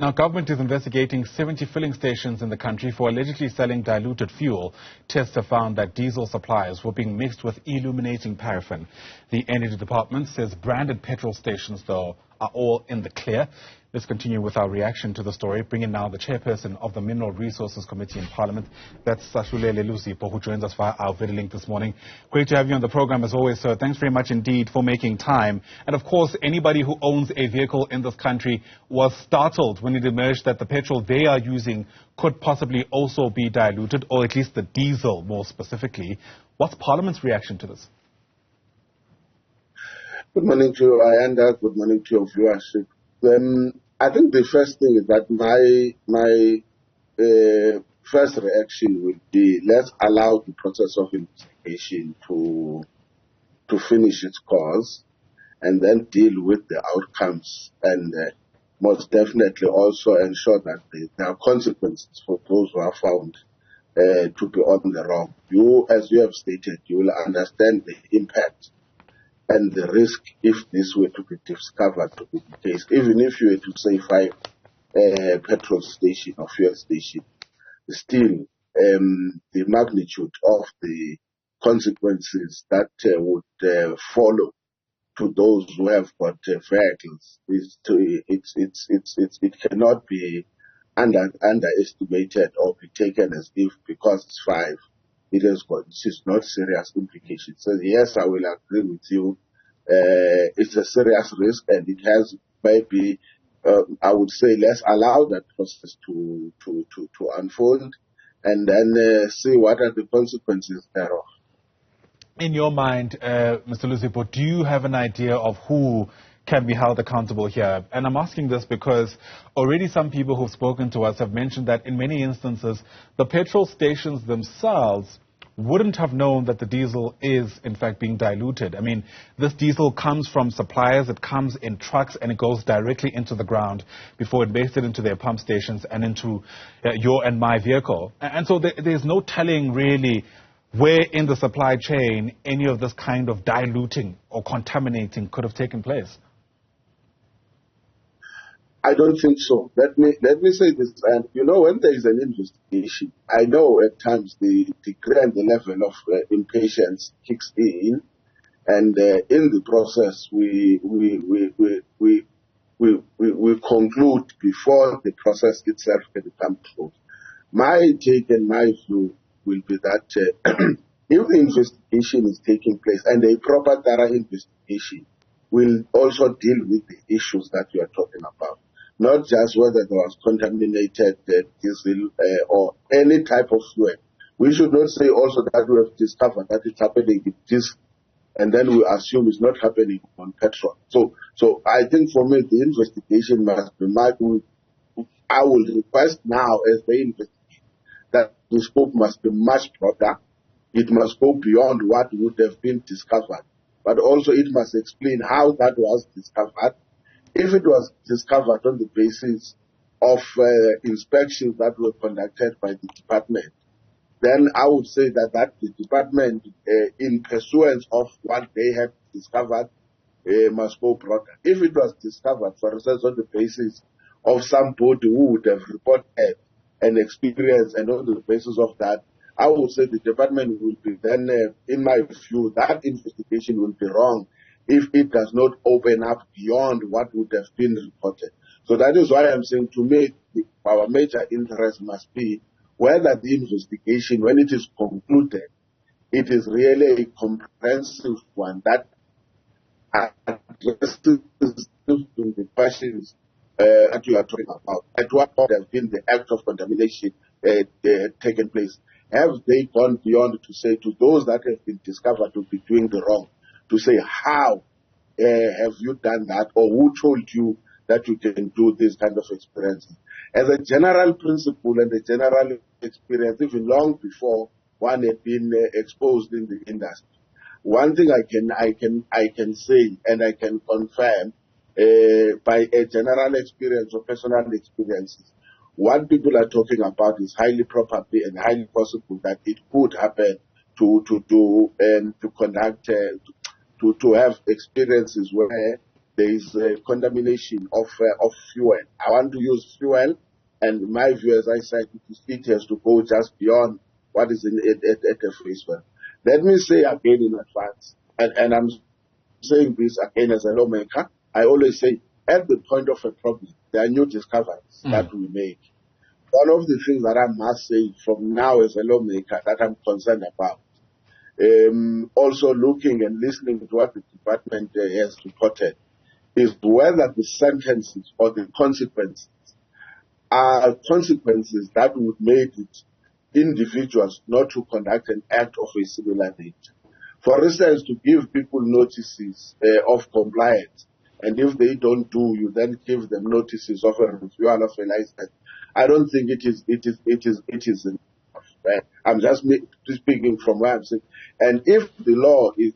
Now, government is investigating 70 filling stations in the country for allegedly selling diluted fuel. Tests have found that diesel supplies were being mixed with illuminating paraffin. The Energy Department says branded petrol stations, though, are all in the clear. Let's continue with our reaction to the story. Bring in now the Chairperson of the Mineral Resources Committee in Parliament. That's Sahlulelo Luzipo, who joins us via our video link this morning. Great to have you on the program as always, sir. Thanks very much indeed for making time. And of course, anybody who owns a vehicle in this country was startled when it emerged that the petrol they are using could possibly also be diluted, or at least the diesel more specifically. What's Parliament's reaction to this? Good morning to you, Ayanda. Good morning to your viewership. I think the first thing is that my first reaction would be, let's allow the process of investigation to finish its course and then deal with the outcomes, and most definitely also ensure that there are consequences for those who are found to be on the wrong. You, as you have stated, you will understand the impact and the risk if this were to be discovered to be the case. Even if you were to say 5 petrol station or fuel station, still the magnitude of the consequences that would follow to those who have got vehicles, it cannot be underestimated or be taken as if because it's 5. It is not serious implications. So yes, I will agree with you. It's a serious risk, and it has maybe, I would say, let's allow that process to unfold, and then see what are the consequences thereof. In your mind, Mr. Luzipo, do you have an idea of who can be held accountable here? And I'm asking this because already some people who've spoken to us have mentioned that in many instances, the petrol stations themselves wouldn't have known that the diesel is, in fact, being diluted. I mean, this diesel comes from suppliers, it comes in trucks, and it goes directly into the ground before it makes it into their pump stations and into your and my vehicle. And so there's no telling really where in the supply chain any of this kind of diluting or contaminating could have taken place. I don't think so. Let me say this. And when there is an investigation, I know at times the degree and the level of impatience kicks in, and in the process we conclude before the process itself can come close. My take and my view will be that if the investigation is taking place, and a proper thorough investigation will also deal with the issues that you are talking about. Not just whether there was contaminated diesel or any type of fuel. We should not say also that we have discovered that it's happening in diesel, and then we assume it's not happening on petrol. So I think for me the investigation must be I will request now as they investigate that the scope must be much broader. It must go beyond what would have been discovered, but also it must explain how that was discovered. If it was discovered on the basis of inspections that were conducted by the department, then I would say that the department, in pursuance of what they had discovered, must go broader. If it was discovered, for instance, on the basis of somebody who would have reported an experience, and on the basis of that, I would say the department will be then, in my view, that investigation will be wrong if it does not open up beyond what would have been reported. So that is why I'm saying, to me, our major interest must be whether the investigation, when it is concluded, it is really a comprehensive one that addresses the questions that you are talking about. At what point has been the act of contamination taken place? Have they gone beyond to say to those that have been discovered to be doing the wrong, to say how have you done that, or who told you that you can do this kind of experiences? As a general principle and a general experience, even long before one had been exposed in the industry, one thing I can say and I can confirm by a general experience or personal experiences, what people are talking about is highly probable and highly possible that it could happen to conduct to have experiences where there is contamination of fuel. I want to use fuel, and my view, as I said, it has to go just beyond what is at the face value. Let me say again in advance, and I'm saying this again as a lawmaker, I always say, at the point of a problem, there are new discoveries that we make. One of the things that I must say from now as a lawmaker that I'm concerned about, also looking and listening to what the department has reported, is whether the sentences or the consequences are consequences that would make it individuals not to conduct an act of a similar nature. For instance, to give people notices of compliance, and if they don't do, you then give them notices of a renewal of a license. I don't think it is enough. Right? I'm just speaking from where I'm saying. And if the law is,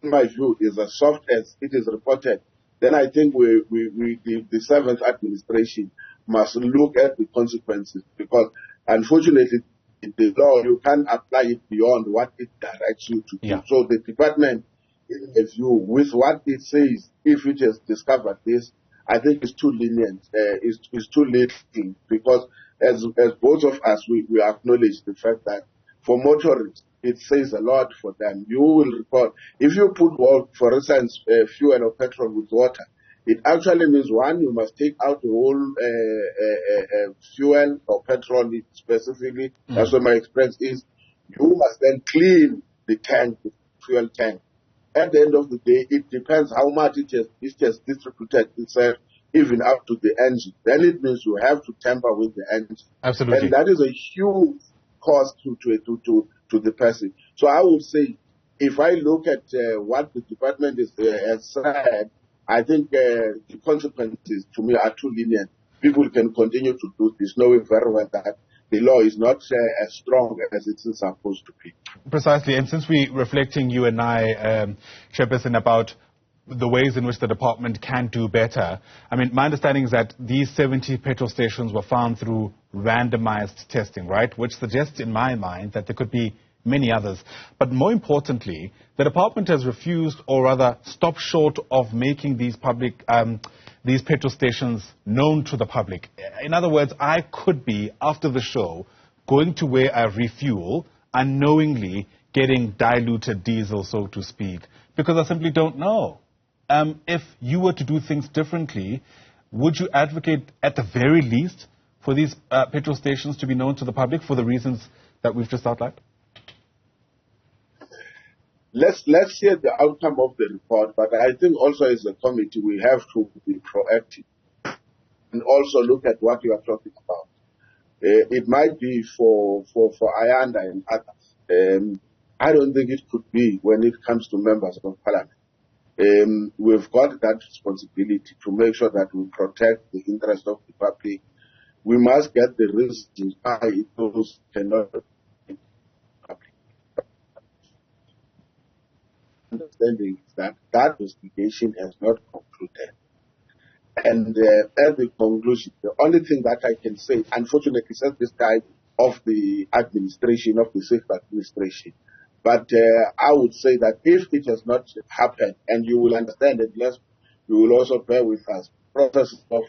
in my view, is as soft as it is reported, then I think the seventh administration must look at the consequences, because unfortunately the law, you can't apply it beyond what it directs you to do. So the department, in my view, with what it says, if it has discovered this, I think it's too lenient, it's too late, because as both of us, we acknowledge the fact that for motorists, it says a lot for them. You will report, if you put, for instance, fuel or petrol with water, it actually means, one, you must take out the whole fuel or petrol specifically. That's what my experience is. You must then clean the tank, the fuel tank. At the end of the day, it depends how much it has distributed itself, even up to the engine. Then it means you have to tamper with the engine. Absolutely. And that is a huge cost to the person. So I would say, if I look at what the department has said, I think the consequences to me are too lenient. People can continue to do this, knowing very well that the law is not as strong as it is supposed to be. Precisely. And since we're reflecting, you and I, Chairperson, about the ways in which the department can do better, I mean, my understanding is that these 70 petrol stations were found through randomized testing, right? Which suggests in my mind that there could be many others. But more importantly, the department has refused, or rather stopped short of making these these petrol stations known to the public. In other words, I could be, after the show, going to where I refuel, unknowingly getting diluted diesel, so to speak, because I simply don't know. If you were to do things differently, would you advocate, at the very least, for these petrol stations to be known to the public for the reasons that we've just outlined? Let's hear the outcome of the report, but I think also as a committee we have to be proactive and also look at what you are talking about. It might be for Ayanda and others. I don't think it could be when it comes to members of parliament. We've got that responsibility to make sure that we protect the interest of the public. We must get the reasons why those cannot be public. Understanding is that investigation has not concluded. And at the conclusion, the only thing that I can say, unfortunately, since this time of the administration, of the safe administration, but I would say that if it has not happened, and you will understand that, yes, you will also bear with us, processes of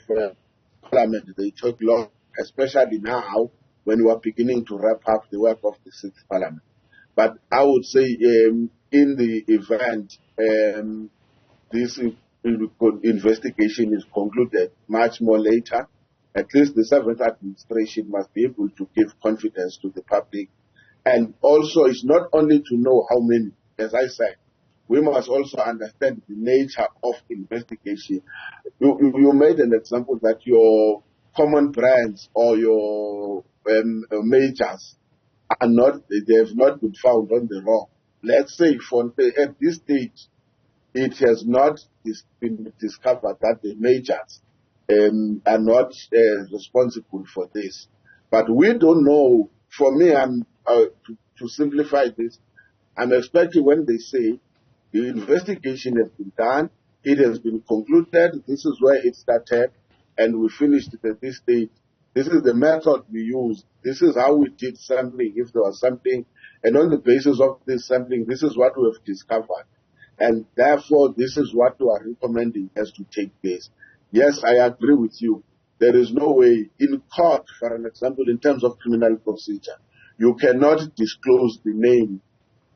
parliament, they took long, especially now when we are beginning to wrap up the work of the sixth parliament. But I would say in the event this investigation is concluded much more later, at least the seventh administration must be able to give confidence to the public. And also, it's not only to know how many, as I said, we must also understand the nature of investigation. You made an example that your common brands or your majors are not, they have not been found on the roll. Let's say at this stage, it has not been discovered that the majors are not responsible for this. But we don't know. For me, to simplify this, I'm expecting when they say the investigation has been done, it has been concluded, this is where it started, and we finished it at this stage. This is the method we used. This is how we did sampling, if there was something. And on the basis of this sampling, this is what we have discovered. And therefore, this is what we are recommending has to take place. Yes, I agree with you. There is no way in court, for an example, in terms of criminal procedure, you cannot disclose the name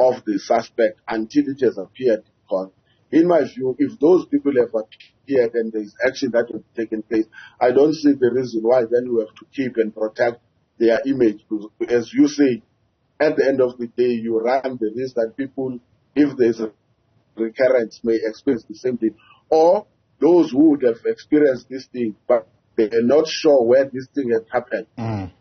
of the suspect until it has appeared in court. In my view, if those people have appeared and there is action that has taken place, I don't see the reason why then we have to keep and protect their image. As you say, at the end of the day, you run the risk that people, if there's a recurrence, may experience the same thing. Or those who would have experienced this thing, but they are not sure where this thing had happened,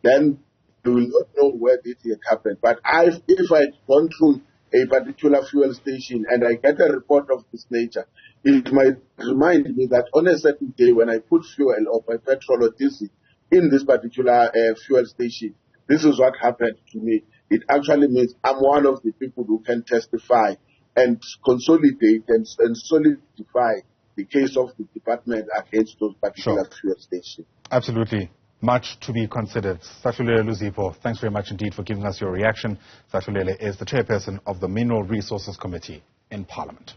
then they will not know where this had happened. But if I'd gone through a particular fuel station and I get a report of this nature, it might remind me that on a certain day when I put fuel or my petrol or diesel in this particular fuel station, this is what happened to me. It actually means I'm one of the people who can testify and consolidate and solidify the case of the department against those particular fuel stations. Absolutely. Much to be considered. Sahlulelo Luzipo, thanks very much indeed for giving us your reaction. Sahlulelo is the chairperson of the Mineral Resources Committee in Parliament.